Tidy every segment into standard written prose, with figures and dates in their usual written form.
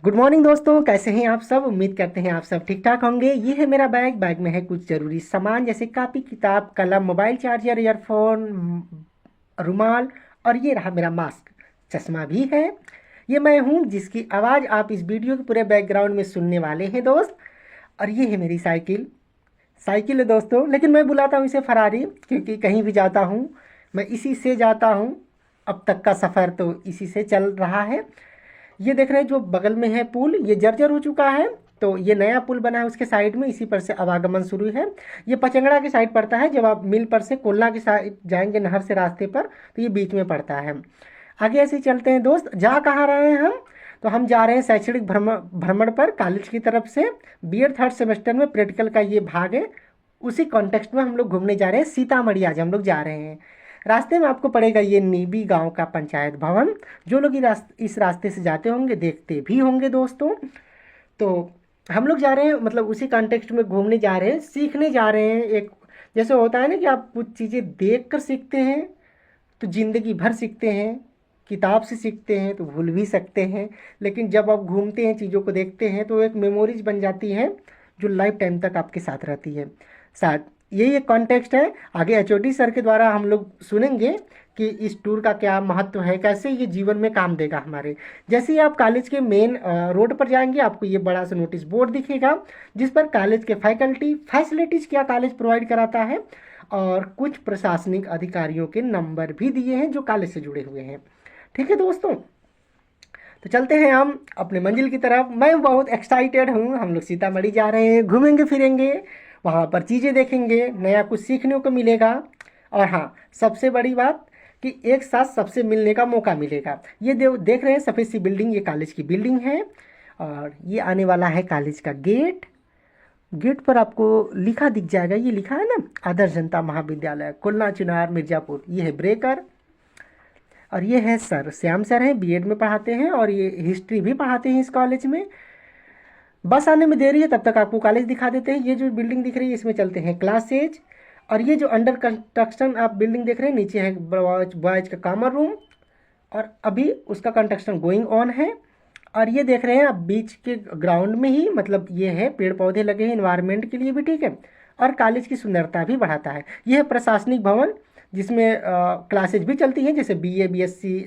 Good morning दोस्तों, कैसे हैं आप सब। उम्मीद करते हैं आप सब ठीक ठाक होंगे। ये है मेरा बैग में है कुछ ज़रूरी सामान जैसे कापी किताब कलम मोबाइल चार्जर ईयरफोन रुमाल और ये रहा मेरा मास्क। चश्मा भी है। ये मैं हूँ जिसकी आवाज़ आप इस वीडियो के पूरे बैकग्राउंड में सुनने वाले हैं दोस्त। और ये है मेरी साइकिल। साइकिल है दोस्तों, लेकिन मैं बुलाता हूँ इसे फरारी, क्योंकि कहीं भी जाता हूँ मैं इसी से जाता हूँ। अब तक का सफ़र तो इसी से चल रहा है। ये देख रहे हैं जो बगल में है पुल, ये जर्जर हो चुका है। तो ये नया पुल बना है उसके साइड में, इसी पर से आवागमन शुरू है। ये पचंगड़ा की साइड पड़ता है। जब आप मिल पर से कोल्ला की साइड जाएंगे नहर से रास्ते पर, तो ये बीच में पड़ता है। आगे ऐसे ही चलते हैं दोस्त। जा कहाँ रहे हैं हम, तो हम जा रहे हैं शैक्षणिक भ्रमण भ्रमण पर कॉलेज की तरफ से। बीएड थर्ड सेमेस्टर में प्रैक्टिकल का ये भाग है। उसी कॉन्टेक्स्ट में हम लोग घूमने जा रहे हैं सीतामढ़ी। आज हम लोग जा रहे हैं। रास्ते में आपको पड़ेगा ये नीबी गांव का पंचायत भवन। जो लोग इस रास्ते से जाते होंगे देखते भी होंगे दोस्तों। तो हम लोग जा रहे हैं, मतलब उसी कॉन्टेक्स्ट में घूमने जा रहे हैं, सीखने जा रहे हैं। एक जैसे होता है ना कि आप कुछ चीज़ें देख कर सीखते हैं तो ज़िंदगी भर सीखते हैं। किताब से सीखते हैं तो भूल भी सकते हैं, लेकिन जब आप घूमते हैं चीज़ों को देखते हैं तो एक मेमोरीज बन जाती है जो लाइफ टाइम तक आपके साथ रहती है। साथ यही एक कॉन्टेक्स्ट है। आगे एचओडी सर के द्वारा हम लोग सुनेंगे कि इस टूर का क्या महत्व है, कैसे ये जीवन में काम देगा हमारे। जैसे ही आप कॉलेज के मेन रोड पर जाएंगे आपको ये बड़ा सा नोटिस बोर्ड दिखेगा, जिस पर कॉलेज के फैकल्टी फैसिलिटीज़ क्या कॉलेज प्रोवाइड कराता है और कुछ प्रशासनिक अधिकारियों के नंबर भी दिए हैं जो कॉलेज से जुड़े हुए हैं। ठीक है दोस्तों, तो चलते हैं हम अपने मंजिल की तरफ। मैं बहुत एक्साइटेड हूँ। हम लोग सीतामढ़ी जा रहे हैं, घूमेंगे फिरेंगे, वहाँ पर चीज़ें देखेंगे, नया कुछ सीखने को मिलेगा। और हाँ, सबसे बड़ी बात कि एक साथ सबसे मिलने का मौका मिलेगा। ये देख रहे हैं सफ़ेद सी बिल्डिंग, ये कॉलेज की बिल्डिंग है। और ये आने वाला है कॉलेज का गेट। गेट पर आपको लिखा दिख जाएगा, ये लिखा है ना, आदर्श जनता महाविद्यालय कुलना चुनार मिर्ज़ापुर। ये है ब्रेकर। और ये है सर, श्याम सर हैं, बीएड में पढ़ाते हैं और ये हिस्ट्री भी पढ़ाते हैं इस कॉलेज में। बस आने में देरी है, तब तक आपको कॉलेज दिखा देते हैं। ये जो बिल्डिंग दिख रही है इसमें चलते हैं क्लासेज। और ये जो अंडर कंस्ट्रक्शन आप बिल्डिंग देख रहे हैं, नीचे है बॉयज का कॉमन रूम और अभी उसका कंस्ट्रक्शन गोइंग ऑन है। और ये देख रहे हैं आप बीच के ग्राउंड में ही, मतलब ये है पेड़ पौधे लगे हैं इन्वायरमेंट के लिए भी, ठीक है, और कॉलेज की सुंदरता भी बढ़ाता है। यह है प्रशासनिक भवन, जिसमें क्लासेज भी चलती हैं, जैसे बीए बीएससी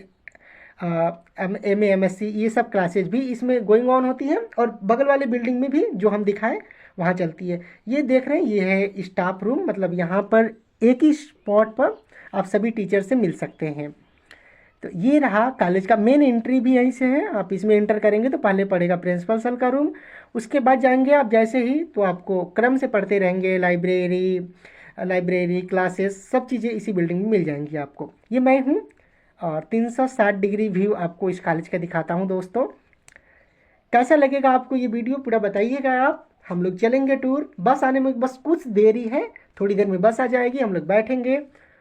एमए एमएससी, ये सब क्लासेज भी इसमें गोइंग ऑन होती है। और बगल वाली बिल्डिंग में भी जो हम दिखाएं वहाँ चलती है। ये देख रहे हैं, ये है स्टाफ रूम, मतलब यहाँ पर एक ही स्पॉट पर आप सभी टीचर से मिल सकते हैं। तो ये रहा कॉलेज का मेन एंट्री भी यहीं से है। आप इसमें एंटर करेंगे तो पहले पड़ेगा प्रिंसिपल सर का रूम। उसके बाद जाएंगे आप जैसे ही तो आपको क्रम से पढ़ते रहेंगे, लाइब्रेरी क्लासेस सब चीज़ें इसी बिल्डिंग में मिल जाएंगी आपको। ये मैं हूँ और 360 डिग्री व्यू आपको इस कॉलेज का दिखाता हूँ दोस्तों। कैसा लगेगा आपको ये वीडियो पूरा बताइएगा आप। हम लोग चलेंगे टूर, बस आने में बस कुछ देरी है, थोड़ी देर में बस आ जाएगी, हम लोग बैठेंगे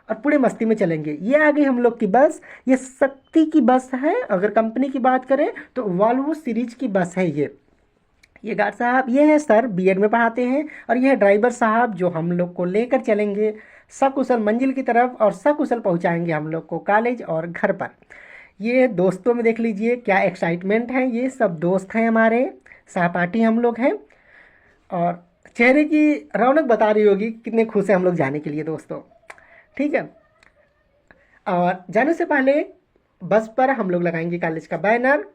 और पूरे मस्ती में चलेंगे। ये आ गई हम लोग की बस। ये शक्ति की बस है। अगर कंपनी की बात करें तो वॉल्वो सीरीज की बस है ये गार्ड साहब, ये है सर, बीएड में पढ़ाते हैं। और ये है ड्राइवर साहब जो हम लोग को लेकर चलेंगे सकुशल मंजिल की तरफ और सकुशल पहुंचाएंगे हम लोग को कॉलेज और घर पर। ये दोस्तों में देख लीजिए क्या एक्साइटमेंट है। ये सब दोस्त हैं हमारे, सहपाठी हम लोग हैं। और चेहरे की रौनक बता रही होगी कितने खुश हैं हम लोग जाने के लिए दोस्तों। ठीक है, और जाने से पहले बस पर हम लोग लगाएंगे कॉलेज का बैनर,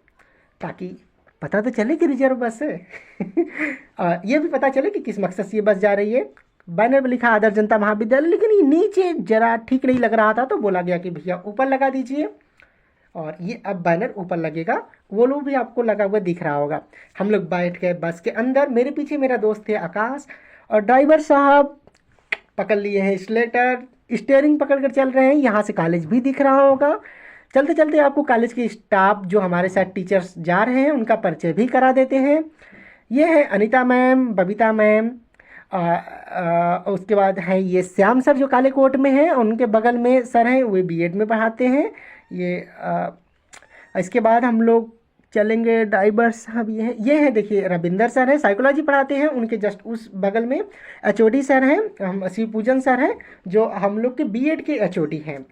ताकि पता तो चले कि रिजर्व बस है और ये भी पता चले कि किस मकसद से ये बस जा रही है। बैनर में लिखा आदर्श जनता महाविद्यालय, लेकिन ये नीचे जरा ठीक नहीं लग रहा था तो बोला गया कि भैया ऊपर लगा दीजिए। और ये अब बैनर ऊपर लगेगा, वो लोग भी आपको लगा हुआ दिख रहा होगा। हम लोग बैठ गए बस के अंदर। मेरे पीछे मेरा दोस्त है आकाश और ड्राइवर साहब पकड़ लिए हैं स्लेटर, स्टीयरिंग पकड़ कर चल रहे हैं। यहाँ से कॉलेज भी दिख रहा होगा। चलते चलते आपको कॉलेज के स्टाफ जो हमारे साथ टीचर्स जा रहे हैं उनका परिचय भी करा देते हैं। ये है अनीता मैम, बबीता मैम, उसके बाद है ये श्याम सर जो काले कोट में हैं, उनके बगल में सर हैं, वे बीएड में पढ़ाते हैं। इसके बाद हम लोग चलेंगे ड्राइवर साहब, ये है देखिए रविंदर सर हैं, साइकोलॉजी पढ़ाते हैं। उनके जस्ट उस बगल में एचओडी सर हैं, हम शिव पूजन सर हैं जो हम लोग के बीएड के एचओडी हैं।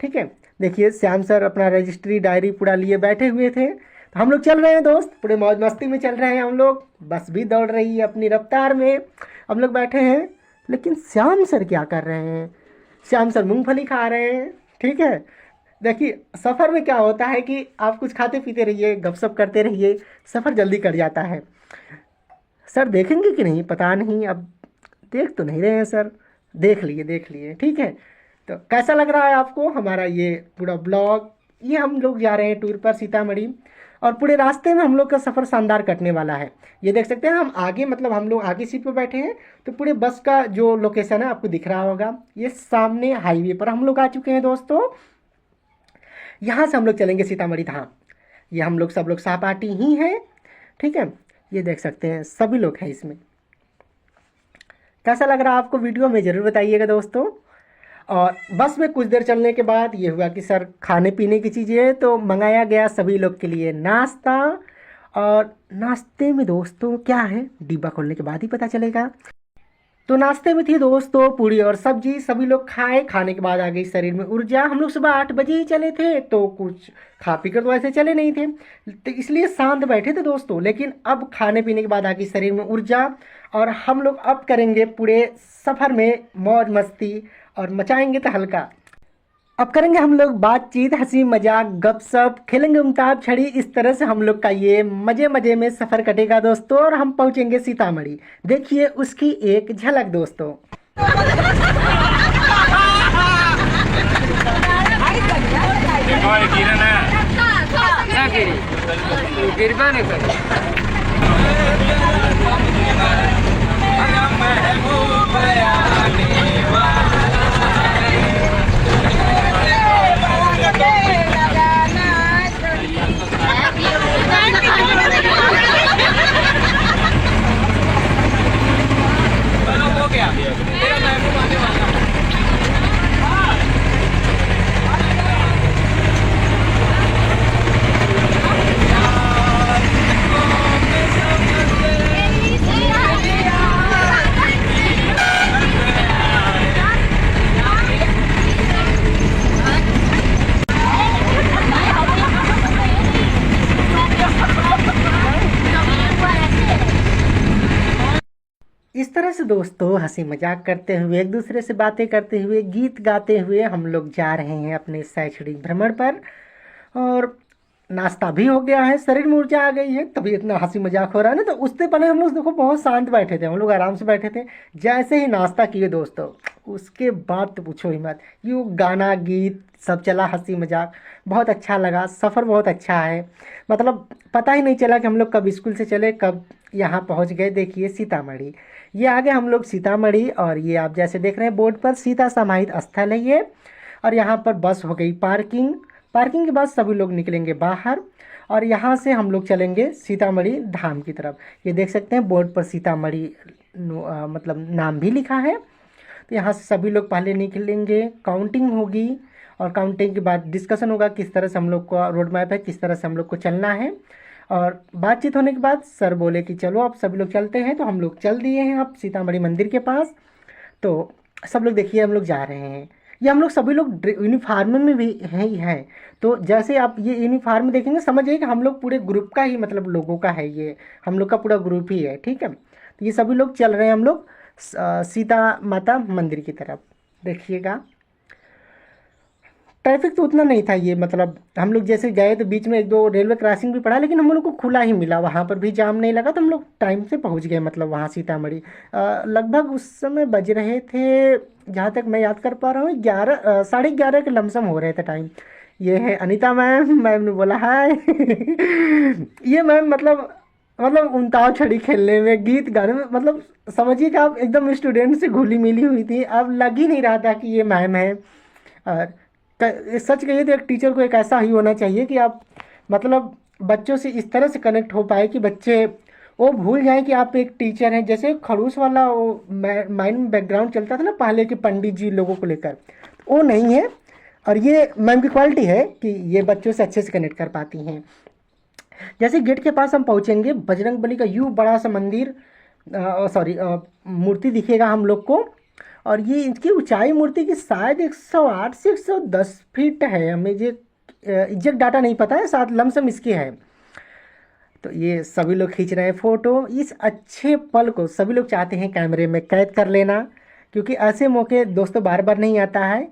ठीक है, देखिए श्याम सर अपना रजिस्ट्री डायरी पूरा लिए बैठे हुए थे। तो हम लोग चल रहे हैं दोस्त, पूरे मौज मस्ती में चल रहे हैं हम लोग। बस भी दौड़ रही है अपनी रफ्तार में, हम लोग बैठे हैं। लेकिन श्याम सर क्या कर रहे हैं? श्याम सर मूंगफली खा रहे हैं। ठीक है, देखिए सफ़र में क्या होता है कि आप कुछ खाते पीते रहिए, गपशप करते रहिए, सफ़र जल्दी कट जाता है। सर देखेंगे कि नहीं पता नहीं, अब देख तो नहीं रहे हैं सर। देख लिए ठीक है। तो कैसा लग रहा है आपको हमारा ये पूरा ब्लॉग? ये हम लोग जा रहे हैं टूर पर सीतामढ़ी, और पूरे रास्ते में हम लोग का सफ़र शानदार कटने वाला है। ये देख सकते हैं हम आगे, मतलब हम लोग आगे सीट पर बैठे हैं, तो पूरे बस का जो लोकेशन है आपको दिख रहा होगा। ये सामने हाईवे पर हम लोग आ चुके हैं दोस्तों। यहाँ से हम लोग चलेंगे सीतामढ़ी धाम। ये हम लोग सब लोग सहपाठी ही हैं। ठीक है, ये देख सकते हैं सभी लोग हैं इसमें। कैसा लग रहा है आपको वीडियो में ज़रूर बताइएगा दोस्तों। और बस में कुछ देर चलने के बाद ये हुआ कि सर खाने पीने की चीज़ें, तो मंगाया गया सभी लोग के लिए नाश्ता। और नाश्ते में दोस्तों क्या है, डिब्बा खोलने के बाद ही पता चलेगा। तो नाश्ते में थी दोस्तों पूरी और सब्जी, सभी लोग खाए। खाने के बाद आ गई शरीर में ऊर्जा। हम लोग सुबह 8 बजे ही चले थे, तो कुछ खा पी कर तो ऐसे चले नहीं थे, तो इसलिए शांत बैठे थे दोस्तों। लेकिन अब खाने पीने के बाद आ गई शरीर में ऊर्जा, और हम लोग अब करेंगे पूरे सफ़र में मौज मस्ती और मचाएंगे तहलका। अब करेंगे हम लोग बातचीत, हंसी मजाक, गपशप, खेलेंगे उमताब छड़ी। इस तरह से हम लोग का ये मज़े मज़े में सफ़र कटेगा दोस्तों, और हम पहुंचेंगे सीतामढ़ी। देखिए उसकी एक झलक दोस्तों। इस तरह से दोस्तों हंसी मजाक करते हुए, एक दूसरे से बातें करते हुए, गीत गाते हुए हम लोग जा रहे हैं अपने शैक्षणिक भ्रमण पर। और नाश्ता भी हो गया है, शरीर में ऊर्जा आ गई है, तभी इतना हंसी मजाक हो रहा है ना। तो उससे पहले हम लोग देखो बहुत शांत बैठे थे, हम लोग आराम से बैठे थे। जैसे ही नाश्ता किए दोस्तों, उसके बाद तो पूछो ही मत, यूँ गाना गीत सब चला, हंसी मजाक, बहुत अच्छा लगा। सफ़र बहुत अच्छा है, मतलब पता ही नहीं चला कि हम लोग कब स्कूल से चले कब यहाँ पहुँच गए। देखिए सीतामढ़ी, ये आगे हम लोग सीतामढ़ी, और ये आप जैसे देख रहे हैं बोर्ड पर सीता समाहित स्थल है ये। और यहाँ पर बस हो गई पार्किंग, पार्किंग के बाद सभी लोग निकलेंगे बाहर, और यहाँ से हम लोग चलेंगे सीतामढ़ी धाम की तरफ। ये देख सकते हैं बोर्ड पर सीतामढ़ी मतलब नाम भी लिखा है। तो यहाँ से सभी लोग पहले निकलेंगे, काउंटिंग होगी, और काउंटिंग के बाद डिस्कशन होगा किस तरह से हम लोग का रोड मैप है, किस तरह से हम लोग को चलना है। और बातचीत होने के बाद सर बोले कि चलो अब सभी लोग चलते हैं, तो हम लोग चल दिए हैं अब सीतामढ़ी मंदिर के पास। तो सब लोग देखिए हम लोग जा रहे हैं, ये हम लोग सभी लोग यूनिफॉर्म में भी हैं ही हैं। तो जैसे आप ये यूनिफॉर्म देखेंगे समझिए कि हम लोग पूरे ग्रुप का ही, मतलब लोगों का है ये, हम लोग का पूरा ग्रुप ही है। ठीक है, तो ये सभी लोग चल रहे हैं हम लोग सीता माता मंदिर की तरफ। देखिएगा ट्रैफिक तो उतना नहीं था ये, मतलब हम लोग जैसे गए तो बीच में एक दो रेलवे क्रॉसिंग भी पड़ा, लेकिन हम लोग को खुला ही मिला, वहाँ पर भी जाम नहीं लगा, तो हम लोग टाइम से पहुँच गए, मतलब वहाँ सीतामढ़ी। लगभग उस समय बज रहे थे, जहाँ तक मैं याद कर पा रहा हूँ, 11 11:30 के लमसम हो रहे थे टाइम। ये है अनीता मैम, मैम ने बोला हाय। ये मैम मतलब उनताव छड़ी खेलने में, गीत गाने में, मतलब समझिए कि आप एकदम स्टूडेंट से घुली मिली हुई थी। अब लग ही नहीं रहा था कि ये मैम है। और सच कहिए तो एक टीचर को एक ऐसा ही होना चाहिए कि आप मतलब बच्चों से इस तरह से कनेक्ट हो पाए कि बच्चे वो भूल जाए कि आप एक टीचर हैं। जैसे खड़ूस वाला वो माइंड बैकग्राउंड चलता था ना पहले के पंडित जी लोगों को लेकर, वो नहीं है। और ये मैम की क्वालिटी है कि ये बच्चों से अच्छे से कनेक्ट कर पाती हैं। जैसे गेट के पास हम पहुंचेंगे, बजरंग बली का यूँ बड़ा सा मंदिर, सॉरी मूर्ति दिखेगा हम लोग को। और ये इसकी ऊंचाई मूर्ति की शायद 108 से 110 फीट है, हमें ये एग्जैक्ट डाटा नहीं पता है, शायद लमसम इसकी है। तो ये सभी लोग खींच रहे हैं फ़ोटो। इस अच्छे पल को सभी लोग चाहते हैं कैमरे में कैद कर लेना, क्योंकि ऐसे मौके दोस्तों बार बार नहीं आता है।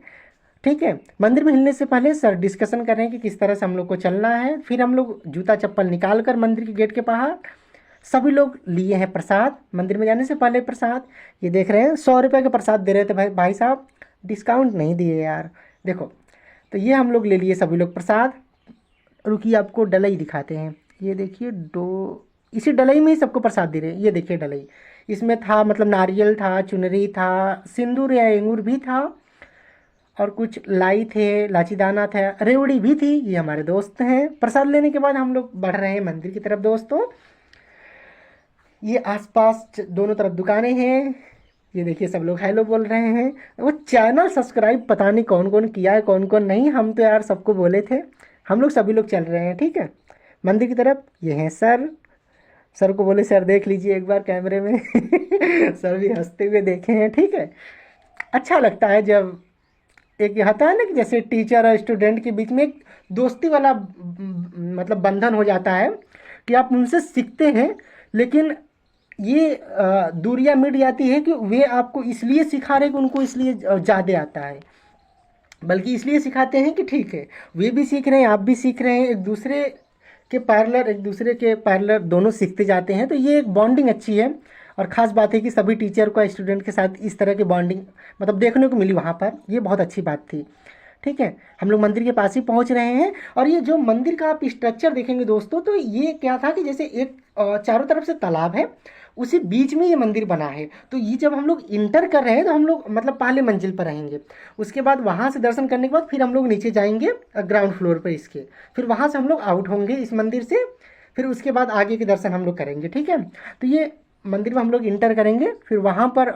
ठीक है, मंदिर में हिलने से पहले सर डिस्कशन कर रहे हैं कि किस तरह से हम लोग को चलना है। फिर हम लोग जूता चप्पल निकाल कर मंदिर के गेट के बाहर सभी लोग लिए हैं प्रसाद। मंदिर में जाने से पहले प्रसाद ये देख रहे हैं, 100 रुपये का प्रसाद दे रहे थे भाई साहब, डिस्काउंट नहीं दिए यार। देखो, तो ये हम लोग ले लिए सभी लोग प्रसाद। रुकिए आपको डलई दिखाते हैं। ये देखिए इसी डलई में ही सबको प्रसाद दे रहे हैं। ये देखिए डलई, इसमें था मतलब नारियल था, चुनरी था, सिंदूर या इंगूर भी था, और कुछ लाई थे, लाचीदाना था, रेवड़ी भी थी। ये हमारे दोस्त हैं। प्रसाद लेने के बाद हम लोग बढ़ रहे हैं मंदिर की तरफ दोस्तों। ये आसपास दोनों तरफ दुकानें हैं। ये देखिए सब लोग हेलो बोल रहे हैं। वो चैनल सब्सक्राइब पता नहीं कौन कौन किया है कौन कौन नहीं, हम तो यार सबको बोले थे। हम लोग सभी लोग चल रहे हैं, ठीक है, मंदिर की तरफ। ये हैं सर। सर को बोले सर देख लीजिए एक बार कैमरे में। सर भी हंसते हुए देखे हैं, ठीक है। अच्छा लगता है जब एक होता है ना कि जैसे टीचर और स्टूडेंट के बीच में एक दोस्ती वाला मतलब बंधन हो जाता है कि आप उनसे सीखते हैं, लेकिन ये दूरियां मिट जाती है कि वे आपको इसलिए सिखा रहे कि उनको इसलिए ज़्यादा आता है, बल्कि इसलिए सिखाते हैं कि ठीक है वे भी सीख रहे हैं आप भी सीख रहे हैं, एक दूसरे के पैरेलल दोनों सीखते जाते हैं। तो ये एक बॉन्डिंग अच्छी है। और ख़ास बात है कि सभी टीचर को स्टूडेंट के साथ इस तरह की बॉन्डिंग मतलब देखने को मिली वहाँ पर, ये बहुत अच्छी बात थी। ठीक है, हम लोग मंदिर के पास ही पहुँच रहे हैं। और ये जो मंदिर का आप स्ट्रक्चर देखेंगे दोस्तों, तो ये क्या था कि जैसे एक चारों तरफ से तालाब है, उसी बीच में ये मंदिर बना है। तो ये जब हम लोग इंटर कर रहे हैं तो हम लोग मतलब पहले मंजिल पर रहेंगे, उसके बाद वहाँ से दर्शन करने के बाद फिर हम लोग नीचे जाएंगे ग्राउंड फ्लोर पर इसके, फिर वहाँ से हम लोग आउट होंगे इस मंदिर से, फिर उसके बाद आगे के दर्शन हम लोग करेंगे। ठीक है, तो ये मंदिर में हम लोग इंटर करेंगे, फिर वहाँ पर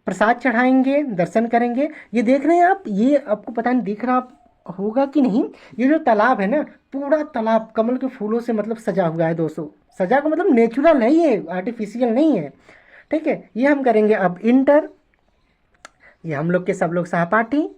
प्रसाद चढ़ाएंगे, दर्शन करेंगे। ये देख रहे हैं आप, ये आपको पता नहीं दिख रहा होगा कि नहीं, ये जो तालाब है ना, पूरा तालाब कमल के फूलों से मतलब सजा हुआ है दोस्तों। सजा का मतलब नेचुरल नहीं है, आर्टिफिशियल नहीं है। ठीक है, ये हम करेंगे अब इंटर। ये हम लोग के सब लोग सहपाठी।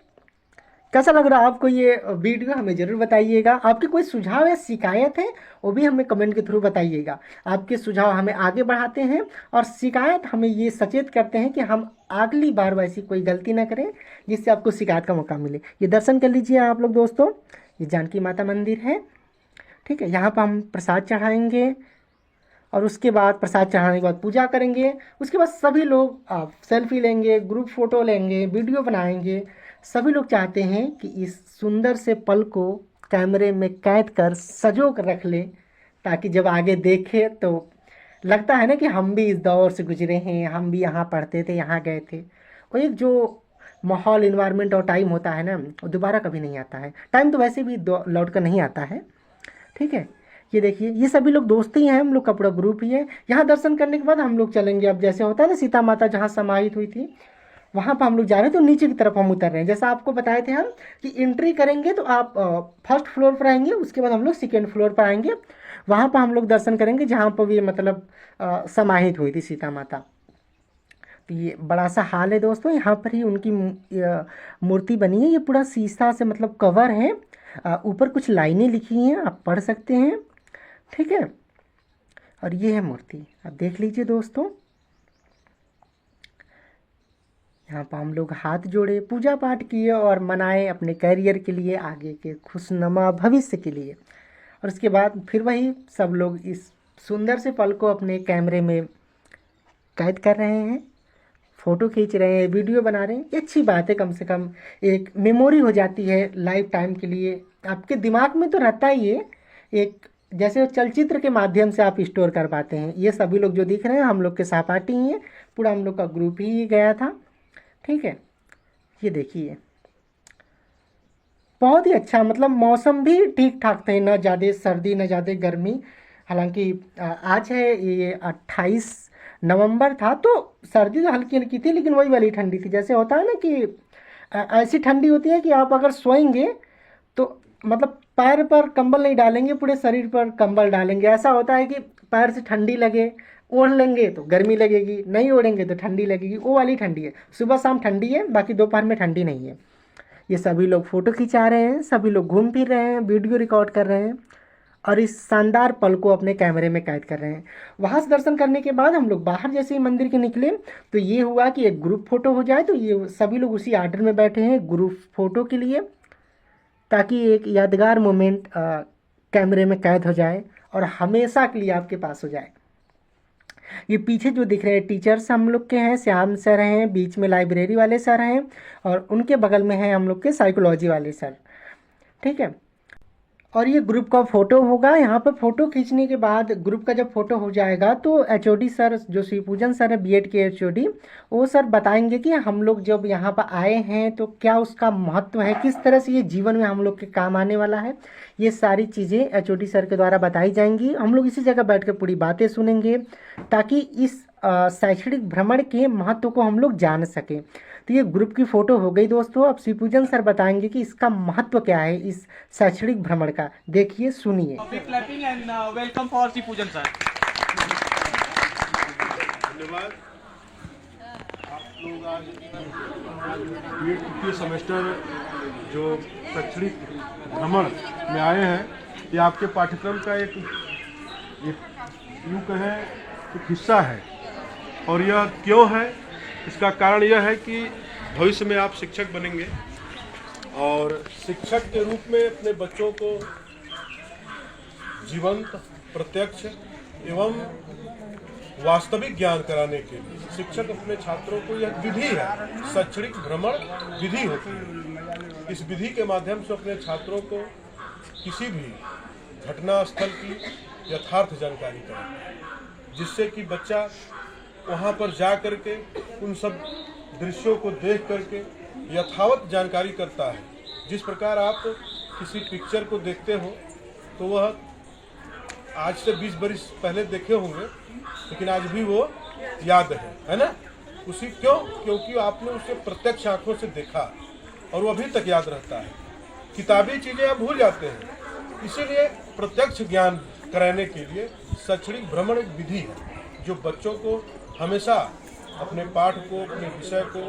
कैसा लग रहा है आपको ये वीडियो, हमें ज़रूर बताइएगा। आपकी कोई सुझाव या शिकायत है वो भी हमें कमेंट के थ्रू बताइएगा। आपके सुझाव हमें आगे बढ़ाते हैं और शिकायत हमें ये सचेत करते हैं कि हम अगली बार वैसी कोई गलती ना करें जिससे आपको शिकायत का मौका मिले। ये दर्शन कर लीजिए आप लोग दोस्तों, ये जानकी माता मंदिर है। ठीक है, यहाँ पर हम प्रसाद चढ़ाएंगे और उसके बाद प्रसाद चढ़ाने के बाद पूजा करेंगे। उसके बाद सभी लोग आप सेल्फी लेंगे, ग्रुप फ़ोटो लेंगे, वीडियो बनाएंगे। सभी लोग चाहते हैं कि इस सुंदर से पल को कैमरे में कैद कर सजो कर रख ले, ताकि जब आगे देखे तो लगता है ना कि हम भी इस दौर से गुजरे हैं, हम भी यहाँ पढ़ते थे, यहाँ गए थे। वो एक जो माहौल, इन्वायरमेंट और टाइम होता है ना, वो दोबारा कभी नहीं आता है। टाइम तो वैसे भी लौट कर नहीं आता है। ठीक है, ये देखिए ये सभी लोग दोस्त ही हैं, हम लोग का पूरा ग्रुप ही है। यहाँ दर्शन करने के बाद हम लोग चलेंगे, अब जैसे होता है ना सीता माता जहाँ समाहित हुई थी वहाँ पर हम लोग जा रहे हैं, तो नीचे की तरफ हम उतर रहे हैं। जैसा आपको बताए थे हम कि एंट्री करेंगे तो आप फर्स्ट फ्लोर पर आएंगे, उसके बाद हम लोग सेकेंड फ्लोर पर आएंगे, वहाँ पर हम लोग दर्शन करेंगे जहाँ पर ये मतलब समाहित हुई थी सीता माता। तो ये बड़ा सा हाल है दोस्तों, यहाँ पर ही उनकी मूर्ति बनी है। ये पूरा शीशा से मतलब कवर है, ऊपर कुछ लाइनें लिखी हैं, आप पढ़ सकते हैं। ठीक है, और ये है मूर्ति, आप देख लीजिए दोस्तों। यहाँ पर हम लोग हाथ जोड़े, पूजा पाठ किए और मनाए अपने करियर के लिए, आगे के खुशनुमा भविष्य के लिए। और उसके बाद फिर वही सब लोग इस सुंदर से पल को अपने कैमरे में कैद कर रहे हैं, फ़ोटो खींच रहे हैं, वीडियो बना रहे हैं। ये अच्छी बात है, कम से कम एक मेमोरी हो जाती है लाइफ टाइम के लिए। आपके दिमाग में तो रहता ही है, एक जैसे चलचित्र के माध्यम से आप स्टोर कर पाते हैं। ये सभी लोग जो दिख रहे हैं हम लोग के सहपाठी ही हैं, पूरा हम लोग का ग्रुप ही गया था। ठीक है, ये देखिए बहुत ही अच्छा, मतलब मौसम भी ठीक ठाक थे, ना ज़्यादा सर्दी ना ज़्यादा गर्मी। हालांकि आज है ये 28 नवंबर था, तो सर्दी तो हल्की हल्की थी, लेकिन वही वाली ठंडी थी। जैसे होता है ना कि ऐसी ठंडी होती है कि आप अगर सोएंगे तो मतलब पैर पर कंबल नहीं डालेंगे, पूरे शरीर पर कंबल डालेंगे। ऐसा होता है कि पैर से ठंडी लगे, ओढ़ लेंगे तो गर्मी लगेगी, नहीं ओढ़ेंगे तो ठंडी लगेगी, वो वाली ठंडी है। सुबह शाम ठंडी है, बाकी दोपहर में ठंडी नहीं है। ये सभी लोग फ़ोटो खिंचा रहे हैं, सभी लोग घूम फिर रहे हैं, वीडियो रिकॉर्ड कर रहे हैं। और इस शानदार पल को अपने कैमरे में कैद कर रहे हैं। वहाँ से दर्शन करने के बाद हम लोग बाहर जैसे ही मंदिर के निकले तो ये हुआ कि एक ग्रुप फोटो हो जाए, तो ये सभी लोग उसी आर्डर में बैठे हैं ग्रुप फोटो के लिए, ताकि एक यादगार मोमेंट कैमरे में कैद हो जाए और हमेशा के लिए आपके पास हो जाए। ये पीछे जो दिख रहे हैं टीचर्स हम लोग के हैं, श्याम सर हैं, बीच में लाइब्रेरी वाले सर हैं और उनके बगल में हैं हम लोग के साइकोलॉजी वाले सर। ठीक है, और ये ग्रुप का फ़ोटो होगा। यहाँ पर फ़ोटो खींचने के बाद ग्रुप का जब फ़ोटो हो जाएगा तो एचओडी सर जो शिवपूजन सर है बीएड के एचओडी, वो सर बताएंगे कि हम लोग जब यहाँ पर आए हैं तो क्या उसका महत्व है, किस तरह से ये जीवन में हम लोग के काम आने वाला है। ये सारी चीज़ें एचओडी सर के द्वारा बताई जाएंगी। हम लोग इसी जगह बैठ कर पूरी बातें सुनेंगे ताकि इस शैक्षणिक भ्रमण के महत्व को हम लोग जान सकें। तो ये ग्रुप की फ़ोटो हो गई दोस्तों। अब शिवपूजन सर बताएंगे कि इसका महत्व क्या है इस शैक्षणिक भ्रमण का। देखिए, सुनिए। Welcome for Shivpujan sir. धन्यवाद। आप लोग आज ये तृतीय सेमेस्टर जो शैक्षणिक भ्रमण में आए हैं, ये आपके पाठ्यक्रम का एक यूँ कहें एक हिस्सा है। और यह क्यों है, इसका कारण यह है कि भविष्य में आप शिक्षक बनेंगे और शिक्षक के रूप में अपने बच्चों को जीवंत, प्रत्यक्ष एवं वास्तविक ज्ञान कराने के लिए शिक्षक अपने छात्रों को, यह विधि है, शैक्षणिक भ्रमण विधि होती है। इस विधि के माध्यम से अपने छात्रों को किसी भी घटना स्थल की यथार्थ जानकारी करें, जिससे कि बच्चा वहाँ पर जा करके उन सब दृश्यों को देख करके यथावत जानकारी करता है। जिस प्रकार आप किसी पिक्चर को देखते हो तो वह आज से 20 बरस पहले देखे होंगे, लेकिन आज भी वो याद है ना। उसी क्योंकि आपने उसे प्रत्यक्ष आंखों से देखा और वो अभी तक याद रहता है। किताबी चीज़ें आप भूल जाते हैं, इसीलिए प्रत्यक्ष ज्ञान कराने के लिए शैक्षणिक भ्रमण एक विधि है जो बच्चों को हमेशा अपने पाठ को, अपने विषय को,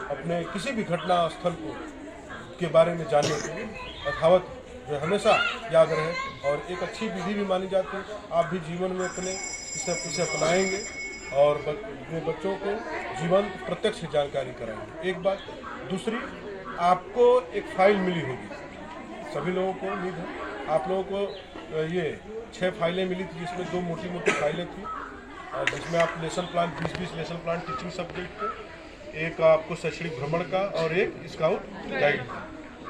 अपने किसी भी घटना स्थल को के बारे में जानने के लिए यथावत जो हमेशा याद रहे और एक अच्छी विधि भी मानी जाती है। आप भी जीवन में अपने इसे अपनाएंगे और अपने बच्चों को जीवन प्रत्यक्ष जानकारी कराएंगे। एक बात। दूसरी, आपको एक फाइल मिली होगी, सभी लोगों को उम्मीद है आप लोगों को ये 6 फाइलें मिली थी, जिसमें 2 मोटी मोटी फाइलें थी, जिसमें आप lesson plan 20-20 lesson plan teaching subject के, एक आपको शैक्षणिक भ्रमण का और एक स्काउट गाइड।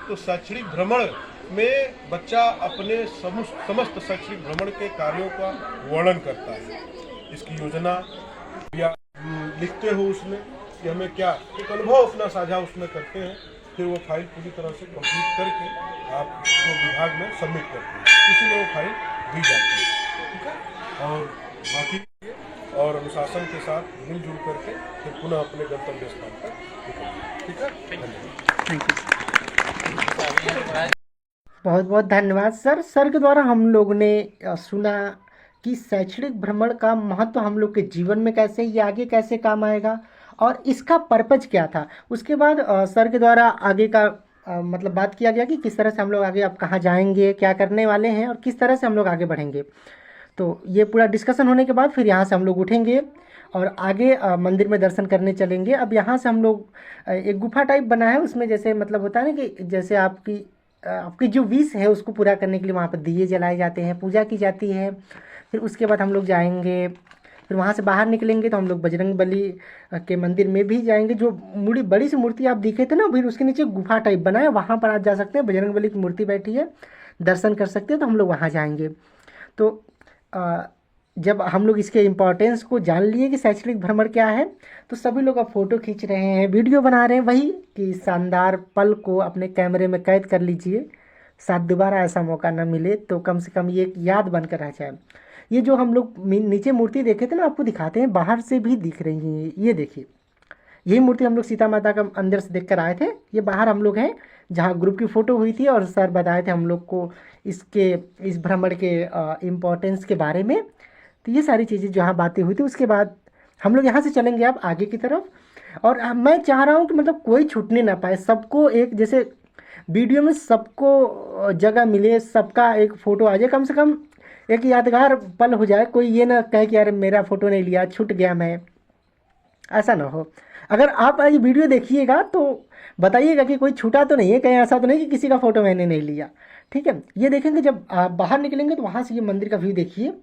तो शैक्षणिक भ्रमण में बच्चा अपने समस्त शैक्षणिक भ्रमण के कार्यों का वर्णन करता है, इसकी योजना या लिखते हो उसमें कि हमें क्या एक अनुभव अपना साझा उसमें करते हैं। फिर वो फाइल पूरी तरह से कंप्लीट करके आप उसको विभाग में सबमिट करते हैं, इसीलिए वो फाइल दी जाती है। ठीक है, और बाकी और अनुशासन के साथ मिलजुल करके फिर पुनः अपने गंतव्य स्थान पर निकलेंगे। ठीक है, थैंक यू, बहुत बहुत धन्यवाद सर। सर के द्वारा हम लोग ने सुना कि शैक्षणिक भ्रमण का महत्व हम लोग के जीवन में कैसे, ये आगे कैसे काम आएगा और इसका पर्पज क्या था। उसके बाद सर के द्वारा आगे का मतलब बात किया गया कि किस तरह से हम लोग आगे अब कहाँ जाएंगे, क्या करने वाले हैं और किस तरह से हम लोग आगे बढ़ेंगे। तो ये पूरा डिस्कशन होने के बाद फिर यहाँ से हम लोग उठेंगे और आगे मंदिर में दर्शन करने चलेंगे। अब यहाँ से हम लोग एक गुफा टाइप बना है, उसमें जैसे मतलब होता है ना कि जैसे आपकी जो विश है उसको पूरा करने के लिए वहाँ पर दिए जलाए जाते हैं, पूजा की जाती है। फिर उसके बाद हम लोग जाएंगे, फिर वहाँ से बाहर निकलेंगे तो हम लोग बजरंगबली के मंदिर में भी जाएंगे। जो बड़ी सी मूर्ति आप दिखे थे ना, फिर उसके नीचे गुफा टाइप बना है, वहाँ पर आप जा सकते हैं, बजरंगबली की मूर्ति बैठी है, दर्शन कर सकते हैं। तो हम लोग वहाँ जाएंगे। तो जब हम लोग इसके इम्पोर्टेंस को जान लिए कि शैक्षणिक भ्रमण क्या है, तो सभी लोग अब फ़ोटो खींच रहे हैं, वीडियो बना रहे हैं, वही कि शानदार पल को अपने कैमरे में कैद कर लीजिए। शायद दोबारा ऐसा मौका ना मिले, तो कम से कम ये एक याद बनकर रह जाए। ये जो हम लोग नीचे मूर्ति देखे थे ना, आपको दिखाते हैं, बाहर से भी दिख रही है। ये देखिए, यही मूर्ति हम लोग सीता माता का अंदर से देख कर आए थे। ये बाहर हम लोग हैं जहाँ ग्रुप की फ़ोटो हुई थी और सर बताए थे हम लोग को इस भ्रमण के इम्पोर्टेंस के बारे में। तो ये सारी चीज़ें जहाँ बातें हुई थी, उसके बाद हम लोग यहाँ से चलेंगे अब आगे की तरफ। और मैं चाह रहा हूँ कि मतलब कोई छूटने ना पाए, सबको एक जैसे वीडियो में सबको जगह मिले, सबका एक फ़ोटो आ जाए, कम से कम एक यादगार पल हो जाए, कोई ये ना कहे कि यार मेरा फ़ोटो नहीं लिया, छूट गया मैं, ऐसा ना हो। अगर आप ये वीडियो देखिएगा तो बताइएगा कि कोई छूटा तो नहीं है, कहीं ऐसा तो नहीं कि किसी का फ़ोटो मैंने नहीं लिया। ठीक है, ये देखेंगे जब आप बाहर निकलेंगे तो वहाँ से ये मंदिर का व्यू देखिए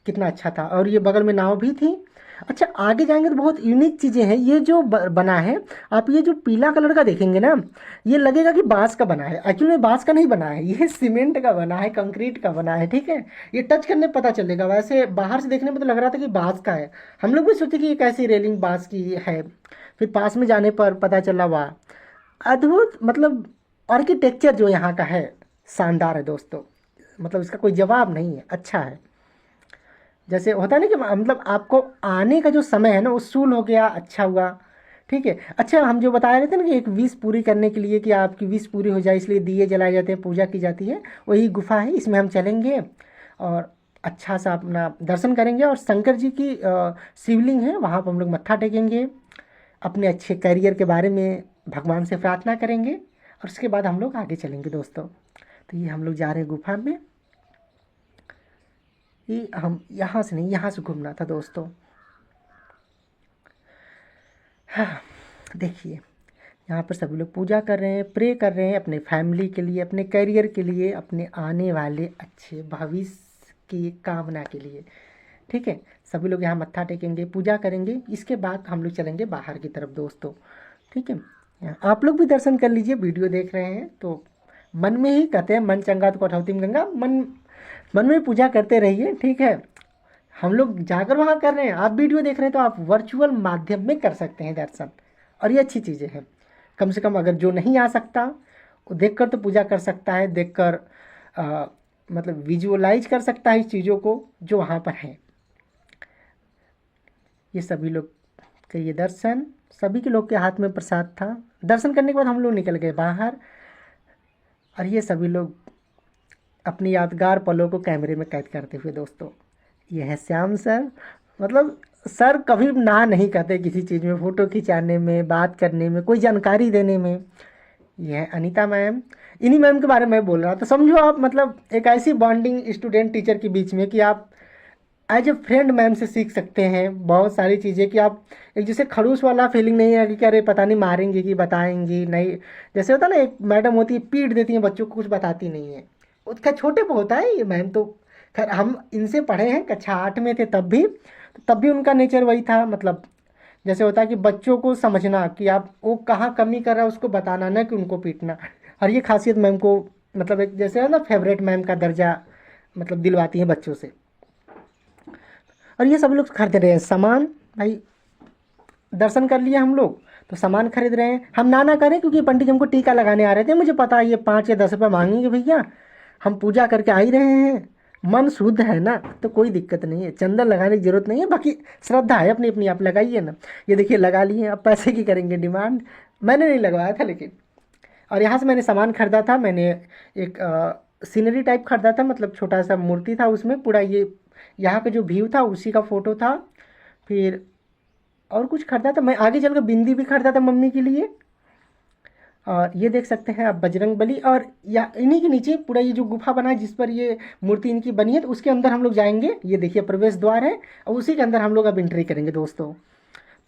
कितना अच्छा था, और ये बगल में नाव भी थी। अच्छा, आगे जाएंगे तो बहुत यूनिक चीज़ें हैं। ये जो बना है, आप ये जो पीला कलर का देखेंगे ना, ये लगेगा कि बांस का बना है। एक्चुअली में बांस का नहीं बना है, ये सीमेंट का बना है, कंक्रीट का बना है। ठीक है, ये टच करने पता चलेगा, वैसे बाहर से देखने में तो लग रहा था कि बांस का है। हम लोग भी सोचे कि ये कैसी रेलिंग बांस की है, फिर पास में जाने पर पता चला वाह, अद्भुत, मतलब आर्किटेक्चर जो यहाँ का है शानदार है दोस्तों। मतलब इसका कोई जवाब नहीं है, अच्छा है। जैसे होता है ना कि मतलब आपको आने का जो समय है ना उसूल हो गया, अच्छा हुआ। ठीक है, अच्छा हम जो बता रहे थे ना कि एक विश पूरी करने के लिए, कि आपकी विश पूरी हो जाए इसलिए दिए जलाए जाते हैं, पूजा की जाती है, वही गुफा है, इसमें हम चलेंगे और अच्छा सा अपना दर्शन करेंगे। और शंकर जी की शिवलिंग है, वहाँ पर हम लोग मत्था टेकेंगे, अपने अच्छे करियर के बारे में भगवान से प्रार्थना करेंगे, और उसके बाद हम लोग आगे चलेंगे दोस्तों। तो ये हम लोग जा रहे हैं गुफा में। ये हम यहाँ से नहीं, यहाँ से घूमना था दोस्तों। हाँ, देखिए यहाँ पर सभी लोग पूजा कर रहे हैं, प्रे कर रहे हैं अपने फैमिली के लिए, अपने करियर के लिए, अपने आने वाले अच्छे भविष्य की कामना के लिए। ठीक है, सभी लोग यहाँ मत्था टेकेंगे, पूजा करेंगे, इसके बाद हम लोग चलेंगे बाहर की तरफ दोस्तों। ठीक है, आप लोग भी दर्शन कर लीजिए, वीडियो देख रहे हैं तो मन में ही कहते हैं मन चंगा तो कठौती में गंगा, मन मन में पूजा करते रहिए। ठीक है, हम लोग जाकर वहाँ कर रहे हैं, आप वीडियो देख रहे हैं तो आप वर्चुअल माध्यम में कर सकते हैं दर्शन, और ये अच्छी चीज़ें हैं। कम से कम अगर जो नहीं आ सकता वो देखकर तो पूजा कर सकता है, देखकर मतलब विजुअलाइज कर सकता है इस चीज़ों को जो वहाँ पर हैं। ये सभी लोग के ये दर्शन, सभी के लोग के हाथ में प्रसाद था। दर्शन करने के बाद हम लोग निकल गए बाहर, और ये सभी लोग अपनी यादगार पलों को कैमरे में कैद करते हुए दोस्तों। ये है श्याम सर, मतलब सर कभी ना नहीं कहते किसी चीज़ में, फ़ोटो खिंचाने में, बात करने में, कोई जानकारी देने में। ये है अनीता मैम, इन्हीं मैम के बारे में बोल रहा था। तो समझो आप, मतलब एक ऐसी बॉन्डिंग स्टूडेंट टीचर के बीच में कि आप एज ए फ्रेंड मैम से सीख सकते हैं बहुत सारी चीज़ें, कि आप एक जैसे खड़ूस वाला फीलिंग नहीं है कि अरे पता नहीं मारेंगे कि बताएंगी नहीं। जैसे होता है ना, एक मैडम होती है पीट देती है बच्चों को, कुछ बताती नहीं है, उसका छोटे पे होता है ये मैम। तो खैर हम इनसे पढ़े हैं, कक्षा 8 में थे तब भी उनका नेचर वही था। मतलब जैसे होता है कि बच्चों को समझना कि आप वो कहाँ कमी कर रहा है उसको बताना, ना कि उनको पीटना। और ये खासियत मैम को, मतलब एक जैसे है ना फेवरेट मैम का दर्जा मतलब दिलवाती है बच्चों से। और ये सब लोग खरीद रहे हैं सामान, भाई दर्शन कर लिए हम लोग तो सामान खरीद रहे हैं। हम ना करें क्योंकि पंडित जी हमको टीका लगाने आ रहे थे, मुझे पता है ये 5 या 10 रुपये मांगेंगे भैया, हम पूजा करके आ ही रहे हैं, मन शुद्ध है ना, तो कोई दिक्कत नहीं है, चंदन लगाने की जरूरत नहीं है। बाकी श्रद्धा है अपनी अपनी, आप लगाइए ना। ये देखिए लगा लिए, अब पैसे की करेंगे डिमांड, मैंने नहीं लगवाया था लेकिन। और यहाँ से मैंने सामान खरीदा था, मैंने एक सीनरी टाइप खरीदा था, मतलब छोटा सा मूर्ति था, उसमें पूरा ये यहाँ का जो व्यू था उसी का फ़ोटो था। फिर और कुछ खरीदा था, मैं आगे चलकर बिंदी भी खरीदा था मम्मी के लिए। और ये देख सकते हैं आप बजरंग बली, और या इन्हीं के नीचे पूरा ये जो गुफा बना है जिस पर ये मूर्ति इनकी बनी है, तो उसके अंदर हम लोग जाएंगे। ये देखिए प्रवेश द्वार है, और उसी के अंदर हम लोग अब एंट्री करेंगे दोस्तों।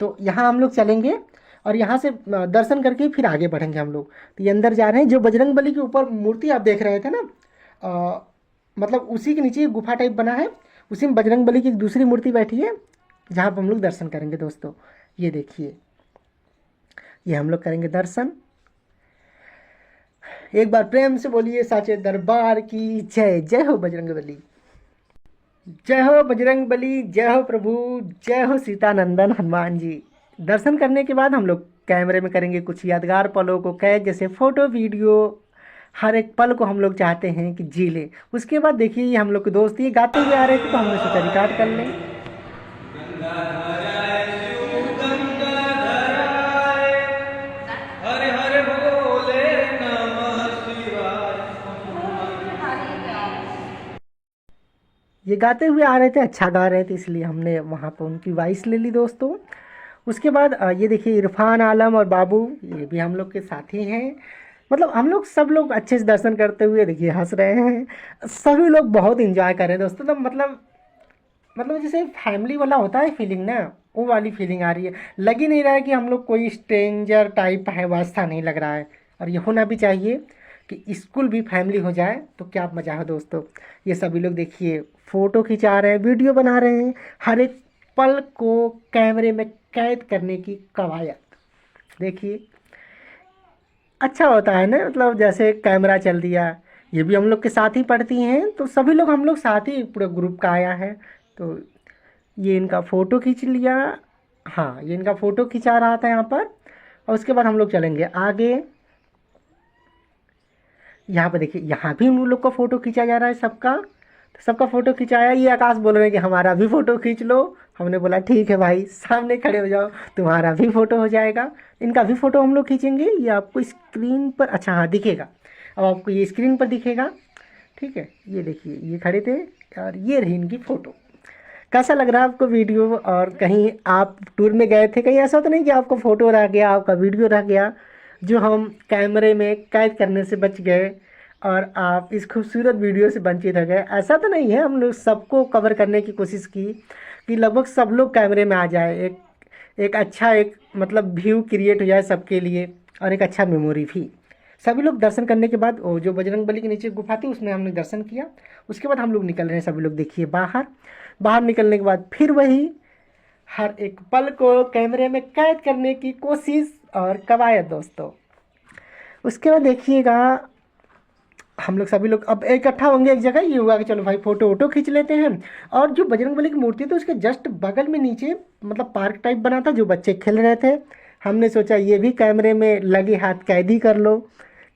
तो यहाँ हम लोग चलेंगे और यहाँ से दर्शन करके फिर आगे बढ़ेंगे हम लोग। तो ये अंदर जा रहे हैं, जो बजरंग बली के ऊपर मूर्ति आप देख रहे थे ना, मतलब उसी के नीचे गुफा टाइप बना है, उसी में बजरंग बली की एक दूसरी मूर्ति बैठी है, जहाँ पर हम लोग दर्शन करेंगे दोस्तों। ये देखिए, ये हम लोग करेंगे दर्शन। एक बार प्रेम से बोलिए साचे दरबार की जय। जय हो बजरंग बली, जय हो बजरंग बली, जय हो प्रभु, जय हो सीतानंदन हनुमान जी। दर्शन करने के बाद हम लोग कैमरे में करेंगे कुछ यादगार पलों को कैद, जैसे फ़ोटो वीडियो, हर एक पल को हम लोग चाहते हैं कि जी ले। उसके बाद देखिए ये हम लोग के दोस्त ये गाते हुए आ रहे थे, तो हमने सोचा रिकॉर्ड कर लें। ये गाते हुए आ रहे थे, अच्छा गा रहे थे, इसलिए हमने वहाँ पर उनकी वॉइस ले ली दोस्तों। उसके बाद ये देखिए इरफान आलम और बाबू, ये भी हम लोग के साथी हैं। मतलब हम लोग सब लोग अच्छे से दर्शन करते हुए देखिए हंस रहे हैं, सभी लोग बहुत इंजॉय कर रहे हैं दोस्तों। तो मतलब जैसे फैमिली वाला होता है फीलिंग ना, वो वाली फीलिंग आ रही है। लग ही नहीं रहा है कि हम लोग कोई स्ट्रेंजर टाइप है, वैसा नहीं लग रहा है। और ये होना भी चाहिए कि स्कूल भी फैमिली हो जाए तो क्या मज़ा है दोस्तों। ये सभी लोग देखिए फ़ोटो खिंचा रहे हैं, वीडियो बना रहे हैं, हर एक पल को कैमरे में कैद करने की कवायद देखिए। अच्छा होता है ना, मतलब जैसे कैमरा चल दिया। ये भी हम लोग के साथ ही पढ़ती हैं, तो सभी लोग हम लोग साथ ही पूरे ग्रुप का आया है। तो ये इनका फ़ोटो खींच लिया। हाँ, ये इनका फ़ोटो खिंचा रहा था यहाँ पर। और उसके बाद हम लोग चलेंगे आगे। यहाँ पर देखिए, यहाँ भी उन लोग का फ़ोटो खींचा जा रहा है सबका। तो सबका फ़ोटो खिंचाया। ये आकाश बोल रहे हैं कि हमारा भी फ़ोटो खींच लो। हमने बोला ठीक है भाई, सामने खड़े हो जाओ, तुम्हारा भी फ़ोटो हो जाएगा। इनका भी फ़ोटो हम लोग खींचेंगे। ये आपको स्क्रीन पर, अच्छा हाँ दिखेगा, अब आपको ये स्क्रीन पर दिखेगा। ठीक है, ये देखिए ये खड़े थे और ये रही इनकी फ़ोटो। कैसा लग रहा है आपको वीडियो? और कहीं आप टूर में गए थे, कहीं ऐसा तो नहीं कि आपका फ़ोटो रह गया, आपका वीडियो रह गया, जो हम कैमरे में कैद करने से बच गए और आप इस खूबसूरत वीडियो से वंचित हो गए? ऐसा तो नहीं है। हम लोग सबको कवर करने की कोशिश की कि लगभग सब लोग कैमरे में आ जाए, एक अच्छा एक मतलब व्यू क्रिएट हो जाए सबके लिए, और एक अच्छा मेमोरी भी। सभी लोग दर्शन करने के बाद, वो जो बजरंगबली के नीचे गुफा थी उसमें हमने दर्शन किया। उसके बाद हम लोग निकल रहे हैं, सभी लोग देखिए बाहर। बाहर निकलने के बाद फिर वही हर एक पल को कैमरे में कैद करने की कोशिश और कवायद दोस्तों। उसके बाद देखिएगा, हम लोग सभी लोग अब इकट्ठा होंगे एक जगह। ये हुआ कि चलो भाई फ़ोटो वोटो खींच लेते हैं। और जो बजरंगबली की मूर्ति थी उसके जस्ट बगल में नीचे मतलब पार्क टाइप बना था, जो बच्चे खेल रहे थे। हमने सोचा ये भी कैमरे में लगे हाथ कैद ही कर लो,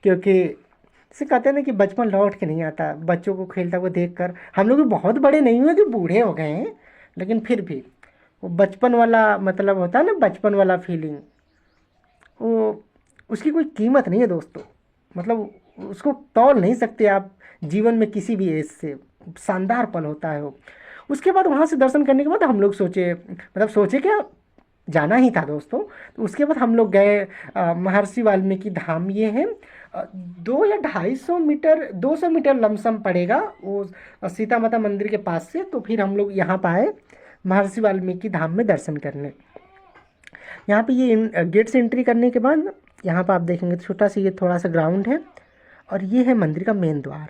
क्योंकि जैसे कहते हैं ना कि बचपन लौट के नहीं आता, बच्चों को खेलता हुआ देख कर। हम लोग भी बहुत बड़े नहीं हुए कि बूढ़े हो गए हैं, लेकिन फिर भी वो बचपन वाला मतलब होता है ना, बचपन वाला फीलिंग, वो उसकी कोई कीमत नहीं है दोस्तों। मतलब उसको तौल नहीं सकते आप जीवन में किसी भी एज से। शानदार पल होता है वो। उसके बाद वहाँ से दर्शन करने के बाद हम लोग सोचे, मतलब सोचे क्या, जाना ही था दोस्तों। तो उसके बाद हम लोग गए महर्षि वाल्मीकि धाम। ये है 2 या 250 मीटर, 200 मीटर लमसम पड़ेगा वो सीता माता मंदिर के पास से। तो फिर हम लोग यहाँ पर आए महर्षि वाल्मीकि धाम में दर्शन करने। यहाँ पे ये गेट से एंट्री करने के बाद यहाँ पर आप देखेंगे छोटा सा ये थोड़ा सा ग्राउंड है, और ये है मंदिर का मेन द्वार।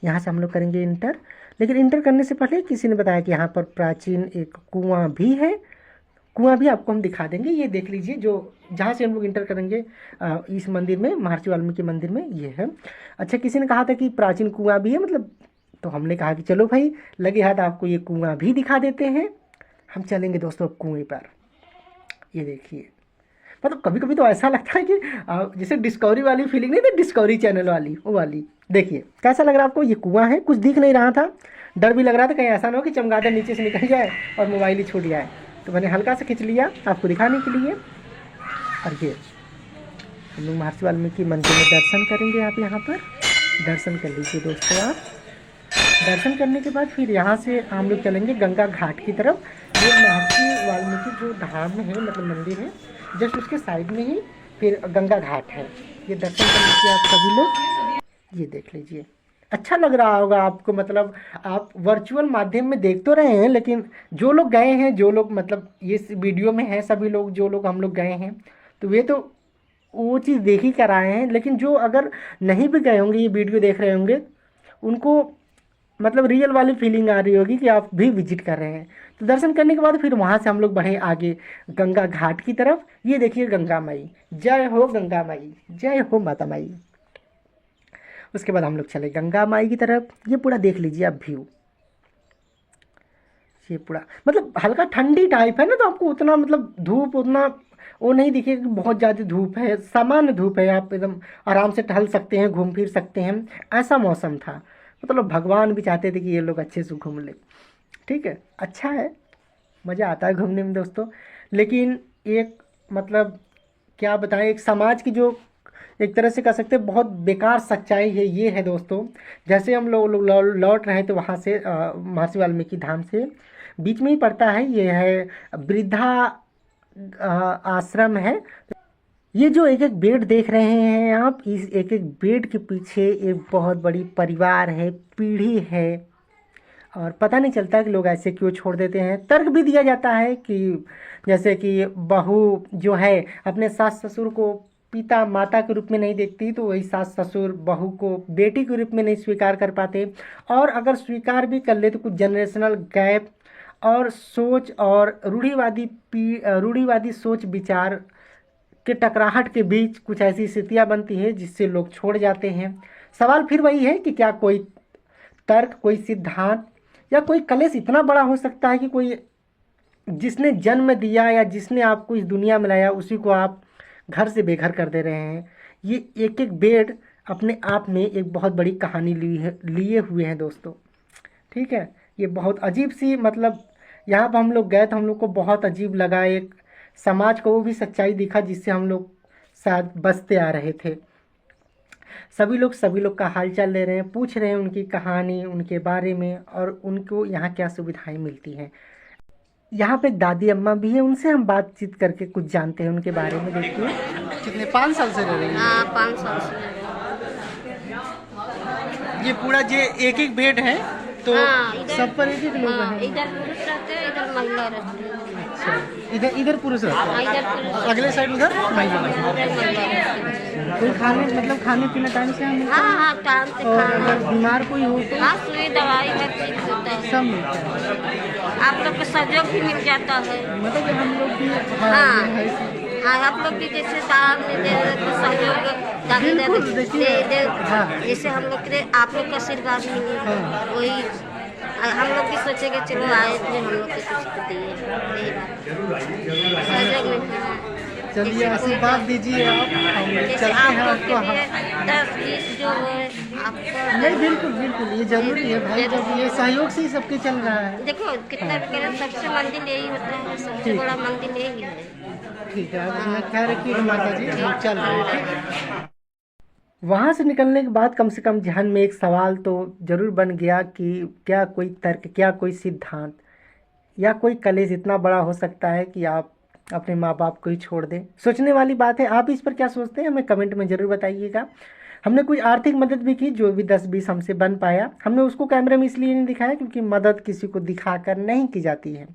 यहाँ से हम लोग करेंगे इंटर। लेकिन इंटर करने से पहले किसी ने बताया कि यहाँ पर प्राचीन एक कुआं भी है। कुआं भी आपको हम दिखा देंगे। ये देख लीजिए, जो जहाँ से हम लोग इंटर करेंगे इस मंदिर में, महर्षि वाल्मीकि मंदिर में, ये है। अच्छा, किसी ने कहा था कि प्राचीन कुआं भी है मतलब, तो हमने कहा कि चलो भाई लगे हाथ आपको ये कुआं भी दिखा देते हैं। हम चलेंगे दोस्तों कुएं पर। ये देखिए, मतलब कभी कभी तो ऐसा लगता है कि जैसे डिस्कवरी वाली फीलिंग नहीं थी, डिस्कवरी चैनल वाली, वो वाली। देखिए कैसा लग रहा है आपको? ये कुआं है, कुछ दिख नहीं रहा था, डर भी लग रहा था कहीं ऐसा ना हो कि चमगादड़ नीचे से निकल जाए और मोबाइल ही छूट जाए। तो मैंने हल्का सा खींच लिया आपको दिखाने के लिए। और ये हम लोग महर्षि वाल्मीकि मंदिर में दर्शन करेंगे। आप यहाँ पर दर्शन कर लीजिए दोस्तों। आप दर्शन करने के बाद फिर यहाँ से हम लोग चलेंगे गंगा घाट की तरफ। ये महर्षि वाल्मीकि जो धाम है, मतलब मंदिर है, जस्ट उसके साइड में ही फिर गंगा घाट है। ये दर्शन कर लीजिए आप सभी लोग। ये देख लीजिए, अच्छा लग रहा होगा आपको। मतलब आप वर्चुअल माध्यम में देख तो रहे हैं, लेकिन जो लोग गए हैं, जो लोग मतलब ये वीडियो में हैं सभी लोग, जो लोग हम लोग गए हैं, तो वे तो वो चीज़ देख ही कर आए हैं। लेकिन जो अगर नहीं भी गए होंगे, ये वीडियो देख रहे होंगे, उनको मतलब रियल वाली फीलिंग आ रही होगी कि आप भी विजिट कर रहे हैं। तो दर्शन करने के बाद फिर वहाँ से हम लोग बढ़े आगे गंगा घाट की तरफ। ये देखिए गंगा माई, जय हो गंगा माई, जय हो माता माई। उसके बाद हम लोग चले गंगा माई की तरफ। ये पूरा देख लीजिए आप व्यू। ये पूरा मतलब हल्का ठंडी टाइप है ना, तो आपको उतना मतलब धूप उतना वो नहीं दिखेगा कि बहुत ज़्यादा धूप है। सामान्य धूप है, आप एकदम आराम से टहल सकते हैं, घूम फिर सकते हैं, ऐसा मौसम था। मतलब भगवान भी चाहते थे कि ये लोग अच्छे से घूम ले। ठीक है, अच्छा है, मज़ा आता है घूमने में दोस्तों। लेकिन एक मतलब क्या बताएं, एक समाज की जो एक तरह से कह सकते हैं बहुत बेकार सच्चाई है, ये है दोस्तों। जैसे हम लोग लौट रहे थे वहाँ से महर्षि वाल्मीकि धाम से, बीच में ही पड़ता है, ये है वृद्धा आश्रम है। ये जो एक एक बेड देख रहे हैं आप, इस एक एक बेड के पीछे एक बहुत बड़ी परिवार है, पीढ़ी है। और पता नहीं चलता कि लोग ऐसे क्यों छोड़ देते हैं। तर्क भी दिया जाता है कि जैसे कि बहू जो है अपने सास ससुर को पिता माता के रूप में नहीं देखती, तो वही सास ससुर बहू को बेटी के रूप में नहीं स्वीकार कर पाते। और अगर स्वीकार भी कर ले तो कुछ जनरेशनल गैप और सोच और रूढ़िवादी सोच विचार के टकराहट के बीच कुछ ऐसी स्थितियाँ बनती हैं जिससे लोग छोड़ जाते हैं। सवाल फिर वही है कि क्या कोई तर्क, कोई सिद्धांत या कोई कलेश इतना बड़ा हो सकता है कि कोई जिसने जन्म दिया या जिसने आपको इस दुनिया में लाया उसी को आप घर से बेघर कर दे रहे हैं। ये एक एक बेड अपने आप में एक बहुत बड़ी कहानी लिए हुए हैं दोस्तों। ठीक है, ये बहुत अजीब सी, मतलब यहाँ पर हम लोग गए तो हम लोग को बहुत अजीब लगा। एक समाज को वो भी सच्चाई दिखा जिससे हम लोग शायद बचते आ रहे थे। सभी लोग का हालचाल ले रहे हैं, पूछ रहे हैं उनकी कहानी, उनके बारे में और उनको यहाँ क्या सुविधाएं मिलती हैं। यहाँ पे दादी अम्मा भी है, उनसे हम बातचीत करके कुछ जानते हैं उनके बारे में। देखिए कितने 5 साल से रह रही हैं? हाँ 5 साल से। ये पूरा ये एक एक बेड है तो हाँ, सब पर एक एक लोग हाँ, हैं। इधर पुरुष रहते हैं, इधर महिला रहती है। अच्छा, इधर पुरुष रहता हाँ, इधर पुरुष है, अगले साइड उधर महिला। उधर महिला रहती है। कोई खाने पीने टाइम से हम, हाँ हाँ टाइम से और खाना, अगर बीमार कोई हो तो हाँ सुई दवाई हर चीज होता है। सब मिलता है। आप लोग को सहयोग भी मिल जाता है। मतलब कि हम लोग भी हाँ ये है कि- हाँ आप लोग भी जैसे साहब ने दे तो सहयोग दादी बिल्कुल, दादी देखिए, दे हाँ। जैसे हम लोग के आप लोग का आशीर्वाद मिले हाँ। वही हम लोग भी सोचेंगे चलो आए थे हम लोग के कुछ तो दिए, यही बात सहयोग नहीं है। चलिए जैसे आशीर्वाद कोई- दीजिए आप, हम जैसे चलते आप हैं लोग आपको। के लिए 10-20 जो है आपको नहीं बिल्कुल बिल्कुल, ये जरूरी है भाई, जब ये सहयोग से ही सबके चल रहा है। देखो कितना भी करें सबसे मंदिर यही होता है, सबसे बड़ा मंदिर यही है। ठीक है, अपना ख्याल रखिए माता जी, हम चल रहे हैं। वहाँ से निकलने के बाद कम से कम ध्यान में एक सवाल तो जरूर बन गया कि क्या कोई तर्क, क्या कोई सिद्धांत या कोई कलेश इतना बड़ा हो सकता है कि आप अपने माँ बाप को ही छोड़ दें। सोचने वाली बात है। आप इस पर क्या सोचते हैं हमें कमेंट में ज़रूर बताइएगा। हमने कुछ आर्थिक मदद भी की, जो भी 10-20 हमसे बन पाया। हमने उसको कैमरे में इसलिए नहीं दिखाया क्योंकि मदद किसी को दिखाकर नहीं की जाती है।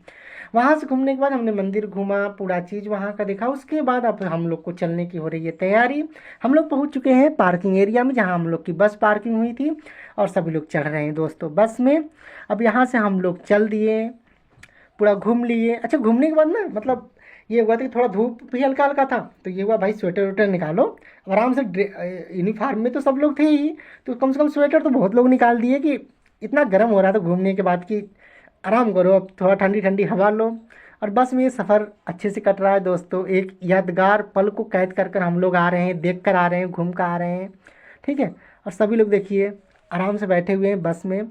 वहाँ से घूमने के बाद हमने मंदिर घूमा, पूरा चीज़ वहाँ का देखा। उसके बाद अब हम लोग को चलने की हो रही है तैयारी। हम लोग पहुँच चुके हैं पार्किंग एरिया में, जहाँ हम लोग की बस पार्किंग हुई थी और सभी लोग चढ़ रहे हैं दोस्तों बस में। अब यहाँ से हम लोग चल दिए, पूरा घूम लिए। अच्छा, घूमने के बाद ना मतलब ये हुआ था कि थोड़ा धूप भी हल्का हल्का था, तो ये हुआ भाई स्वेटर वेटर निकालो आराम से। यूनिफॉर्म में तो सब लोग थे ही, तो कम से कम स्वेटर तो बहुत लोग निकाल दिए कि इतना गर्म हो रहा था घूमने के बाद कि आराम करो, अब थोड़ा ठंडी ठंडी हवा लो। और बस में ये सफ़र अच्छे से कट रहा है दोस्तों। एक यादगार पल को कैद कर कर हम लोग आ रहे हैं, देख कर आ रहे हैं, घूम कर आ रहे हैं। ठीक है, और सभी लोग देखिए आराम से बैठे हुए हैं बस में।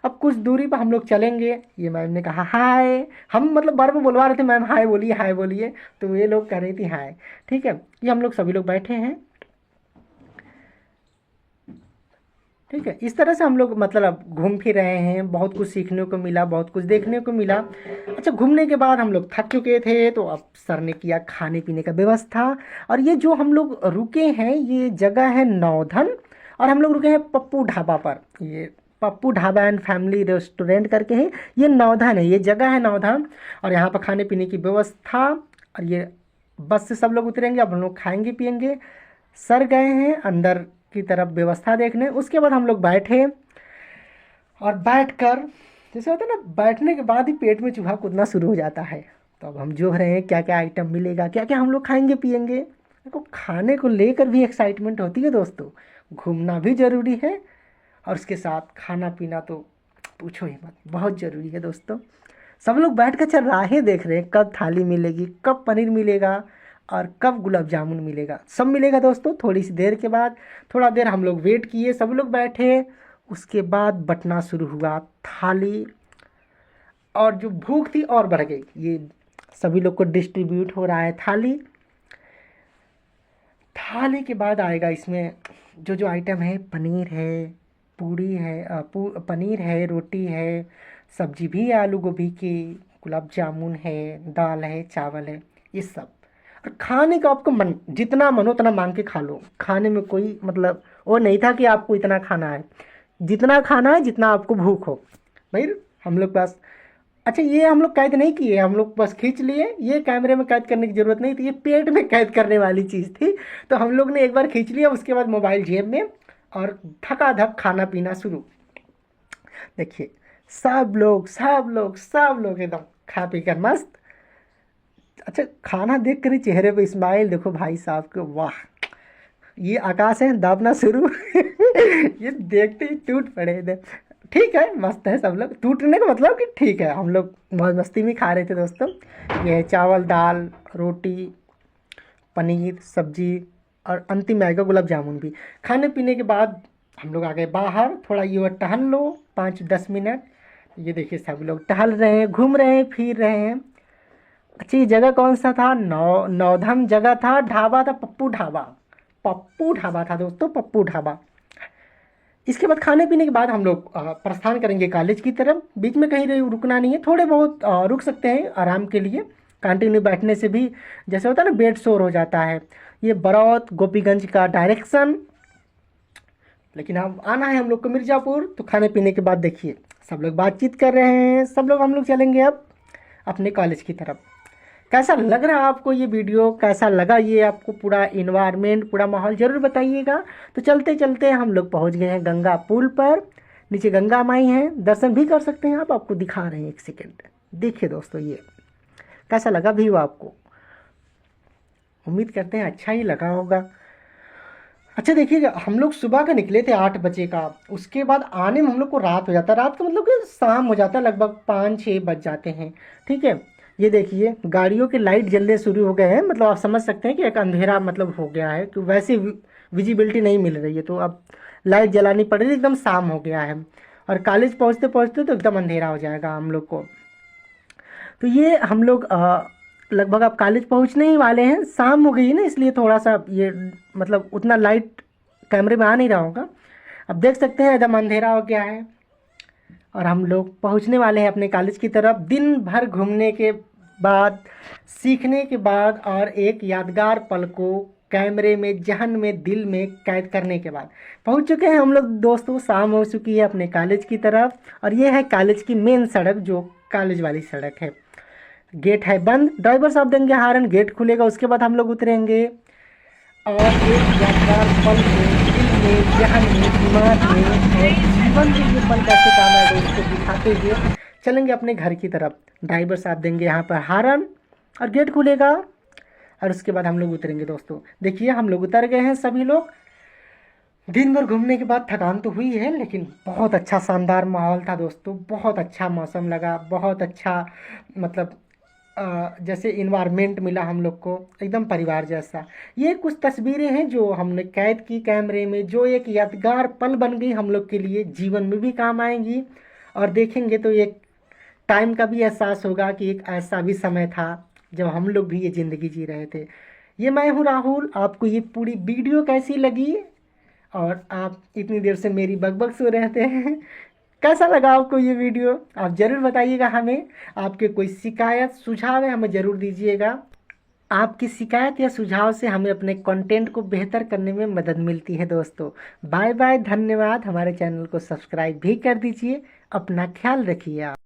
अब कुछ दूरी पर हम लोग चलेंगे। ये मैम ने कहा हाय, हम मतलब बार बार बुलवा रहे थे मैम हाय बोलिए हाय बोलिए, तो ये लोग कह रही थी हाय। ठीक है, ये हम लोग सभी लोग बैठे हैं। ठीक है, इस तरह से हम लोग मतलब घूम फिर रहे हैं। बहुत कुछ सीखने को मिला, बहुत कुछ देखने को मिला। अच्छा, घूमने के बाद हम लोग थक चुके थे, तो अब सर ने किया खाने पीने का व्यवस्था। और ये जो हम लोग रुके हैं ये जगह है नौधन, और हम लोग रुके हैं पप्पू ढाबा पर। ये Pappu dhaba and family restaurant करके है, ये नौधन है, ये जगह है नौधन। और यहाँ पर खाने पीने की व्यवस्था। और ये बस से सब लोग उतरेंगे, अब हम लोग खाएंगे पियेंगे। सर गए हैं अंदर की तरफ व्यवस्था देखने। उसके बाद हम लोग बैठे और बैठकर जैसे होता है ना, बैठने के बाद ही पेट में चूहा कूदना शुरू हो जाता है। तो अब हम जो रहे हैं क्या क्या आइटम मिलेगा, क्या क्या हम लोग खाएंगे पियेंगे। देखो, खाने को लेकर भी एक्साइटमेंट होती है दोस्तों। घूमना भी ज़रूरी है और उसके साथ खाना पीना तो पूछो ही मत, बहुत ज़रूरी है दोस्तों। सब लोग बैठ कर चल राहें देख रहे हैं, कब थाली मिलेगी, कब पनीर मिलेगा और कब गुलाब जामुन मिलेगा। सब मिलेगा दोस्तों थोड़ी सी देर के बाद। थोड़ा देर हम लोग वेट किए, सब लोग बैठे। उसके बाद बंटना शुरू हुआ थाली, और जो भूख थी और बढ़ गई। ये सभी लोग को डिस्ट्रीब्यूट हो रहा है थाली। थाली के बाद आएगा इसमें जो जो आइटम है, पनीर है, पूड़ी है, पनीर है, रोटी है, सब्जी भी है आलू गोभी की, गुलाब जामुन है, दाल है, चावल है, ये सब। और खाने का आपको मन जितना मन हो उतना मांग के खा लो, खाने में कोई मतलब वो नहीं था कि आपको इतना खाना है, जितना खाना है जितना आपको भूख हो। भाई हम लोग पास अच्छा ये हम लोग कैद नहीं किए, हम लोग बस खींच लिए, ये कैमरे में कैद करने की ज़रूरत नहीं थी, ये पेट में कैद करने वाली चीज़ थी। तो हम लोग ने एक बार खींच लिया, उसके बाद मोबाइल जेब में और धकाधक खाना पीना शुरू। देखिए सब लोग एकदम खा पी कर मस्त। अच्छा खाना देख कर ही चेहरे पे स्माइल देखो भाई साहब के, वाह ये आकाश है दाबना शुरू ये देखते ही टूट पड़े थे। ठीक है मस्त है, सब लोग टूटने का मतलब कि ठीक है, हम लोग बहुत मस्ती में खा रहे थे दोस्तों। ये है चावल दाल रोटी पनीर सब्जी और अंतिम में आएगा गुलाब जामुन भी। खाने पीने के बाद हम लोग आ गए बाहर, थोड़ा ये टहल लो 5-10 मिनट। ये देखिए सब लोग टहल रहे हैं, घूम रहे हैं, फिर रहे हैं। अच्छा ये जगह कौन सा था, नौधम जगह था, ढाबा था पप्पू ढाबा था दोस्तों, पप्पू ढाबा। इसके बाद खाने पीने के बाद हम लोग प्रस्थान करेंगे कॉलेज की तरफ। बीच में कहीं रुकना नहीं है, थोड़े बहुत रुक सकते हैं आराम के लिए, कंटिन्यू बैठने से भी जैसे होता है ना बेड शोर हो जाता है। ये बरौत गोपीगंज का डायरेक्शन, लेकिन अब आना है हम लोग को मिर्ज़ापुर। तो खाने पीने के बाद देखिए सब लोग बातचीत कर रहे हैं, सब लोग हम लोग चलेंगे अब अपने कॉलेज की तरफ। कैसा लग रहा है आपको ये वीडियो, कैसा लगा ये आपको पूरा इन्वायरमेंट पूरा माहौल ज़रूर बताइएगा। तो चलते चलते हम लोग पहुंच गए हैं गंगा पुल पर, नीचे गंगा माई हैं, दर्शन भी कर सकते हैं आप, आपको दिखा रहे हैं एक सेकेंड। देखिए दोस्तों ये कैसा लगा व्यू आपको, उम्मीद करते हैं अच्छा ही लगा होगा। अच्छा देखिए हम लोग सुबह का निकले थे 8 बजे का, उसके बाद आने में हम लोग को रात हो जाता है, रात का मतलब कि शाम हो जाता है, लगभग 5-6 बज जाते हैं। ठीक है ये देखिए गाड़ियों के लाइट जलने शुरू हो गए हैं, मतलब आप समझ सकते हैं कि एक अंधेरा मतलब हो गया है, कि वैसे विजिबिलिटी नहीं मिल रही है, तो अब लाइट जलानी पड़ रही है, एकदम शाम हो गया है। और कॉलेज पहुँचते पहुँचते तो एकदम अंधेरा हो जाएगा हम लोग को। तो ये हम लोग लगभग अब कॉलेज पहुंचने ही वाले हैं, शाम हो गई है ना, इसलिए थोड़ा सा ये मतलब उतना लाइट कैमरे में आ नहीं रहा होगा। अब देख सकते हैं एकदम अंधेरा हो गया है और हम लोग पहुंचने वाले हैं अपने कॉलेज की तरफ। दिन भर घूमने के बाद, सीखने के बाद और एक यादगार पल को कैमरे में जहन में दिल में कैद करने के बाद पहुंच चुके हैं हम लोग दोस्तों। शाम हो चुकी है अपने कॉलेज की तरफ और ये है कॉलेज की मेन सड़क, जो कॉलेज वाली सड़क है। गेट है बंद, ड्राइवर साहब देंगे हारन, गेट खुलेगा, उसके बाद हम लोग उतरेंगे और एक यादगार पल में दिल में जहन में दिमाग में और जीवन में ये पल कैसे काम आएगा उसको दिखाते हुए चलेंगे अपने घर की तरफ। ड्राइवर साहब देंगे यहाँ पर हारन और गेट खुलेगा और उसके बाद हम लोग उतरेंगे दोस्तों। देखिए हम लोग उतर गए हैं सभी लोग। दिन भर घूमने के बाद थकान तो हुई है, लेकिन बहुत अच्छा शानदार माहौल था दोस्तों, बहुत अच्छा मौसम लगा, बहुत अच्छा मतलब जैसे इन्वायरमेंट मिला हम लोग को, एकदम परिवार जैसा। ये कुछ तस्वीरें हैं जो हमने कैद की कैमरे में, जो एक यादगार पल बन गई हम लोग के लिए, जीवन में भी काम आएंगी। और देखेंगे तो एक टाइम का भी एहसास होगा कि एक ऐसा भी समय था जब हम लोग भी ये ज़िंदगी जी रहे थे। ये मैं हूँ राहुल। आपको ये पूरी वीडियो कैसी लगी और आप इतनी देर से मेरी बकबक सुन रहे थे, कैसा लगा आपको ये वीडियो, आप ज़रूर बताइएगा हमें। आपके कोई शिकायत सुझाव है हमें ज़रूर दीजिएगा। आपकी शिकायत या सुझाव से हमें अपने कंटेंट को बेहतर करने में मदद मिलती है दोस्तों। बाय बाय, धन्यवाद। हमारे चैनल को सब्सक्राइब भी कर दीजिए। अपना ख्याल रखिए आप।